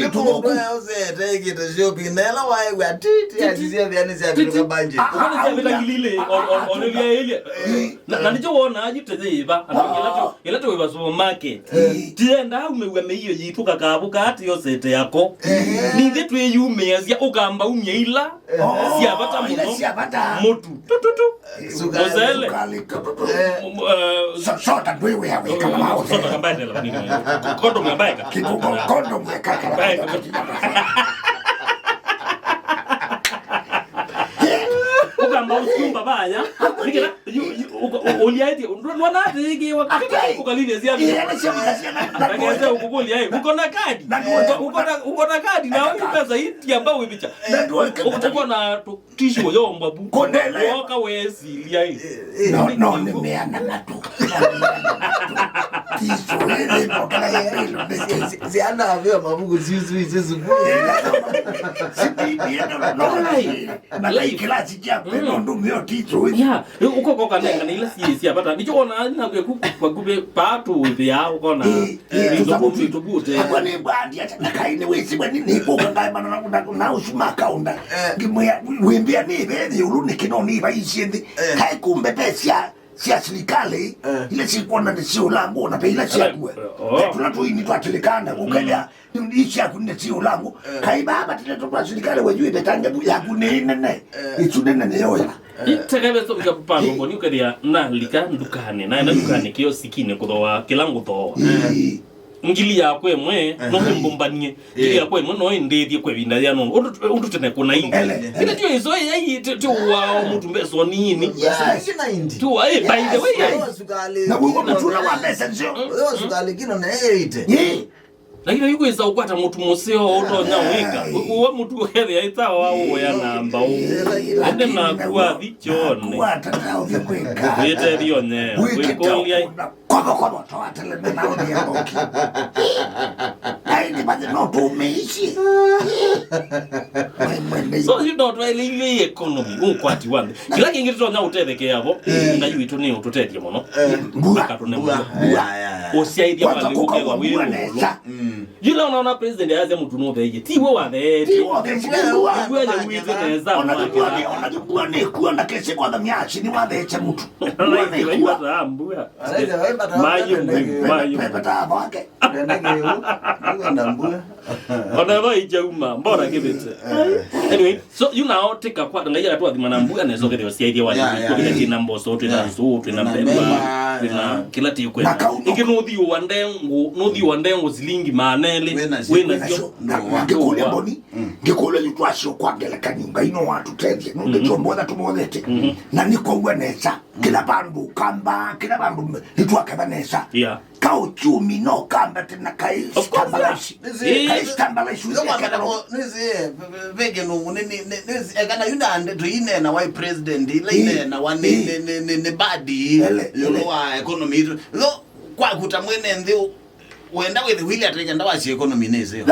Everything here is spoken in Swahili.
tuko ose take it shopping nela wae wa titi azizia vyani sia tuka banje ukana vita ngilile onevia ile na ndicho wona ajitezeba ilete weba supermarket tienda umewe meiyo yituka kabuka ati yo sete yako ni ndetu yume azia ukamba umye ila siapata mutu tututu sukale sota ndwewe yawe kama mao sota kambale la nini kondo mbaika kondo mwekaka ukamba usumba baya nikira uliaiti ndwana tiki wakati ukalivya zia ngeze ukukuli yai ukona kadi ukona kadi na pesa hiti ambao wibicha ukutakuwa na tishu yomba buko woka wezi yai no nimeana natu tishu ile bokala yelo ziana avyo mabugo zizu na like la sija peno ndumyo tishu ya uko kanenga na ile si apata ndicho ona na kwa gube patu vya ukona hizo vitu bute kwa ni bandi hata kaine wezi bani nipo ngai bana na usuma kaunda ngimya wimbia ni bezi uluni kinoni baishindi kai kumbe pesia sia serikali ile si kuona ni sio langu na bila sia kwa tunatu ni twatelekana ukaja ni sia kunde sio langu kai baba tunatoka serikali wajue betange ya kunene itunene ne yoya itekebe so mkapango ngoni ukadia na lika ndukane na ndukane kio sikine kudoa kilangu to ngili yakwe mwe no mbombanie ngili yakwe mwe no ndethie kwe binda ya no undu tene kuna ingi ina tio izo yai tio wa mutu mbeso nini sina indi tu by the way na wewe tuna wa message yo sukale kino na 8 lakini yuko isa ukwata mutu museo otonya wika uwe mutu hele yaita wao ya namba u ende na kuwa vichone kwa tatao vya kweka wete rionye wikolia kwa toa teleme na odi ya boki ai ni bade no to meishi so you don't really economy ukwati wande kila kingi tonya utetheke yabo ngayu itu ni ututetie mono mbaka osiaidia wale ukewa wiru yule unaona president yaze mtu no beje tiwe wa theti wewe uiteza unajua ni kuona kesi kwa dhamyachi ni wa theti mtu wewe atambua mayu pata bake ndambua ona baije uma mbora kibete anyway so you now take a kwata ngaya tu athima nambuga na zo kete osiaidia wale ile tina mboso tu na zo tu na mbemba na kila tiyo iki nodhi wandengo zilingi manele wena sio ngekole boni ngekole litwasho kwangela kanyunga ino watu tete ngetomboza tumolete na niko wenesa kila bandu kamba kila bandu litwakabanesa ka uchumi no kamba tena kai stambalashi nizi vege no nizi kana yunda to ine na why president ile na wane ne badi lo wa economy lo kwa kutamwene ndio wenda with William Trega ndawa si economy neze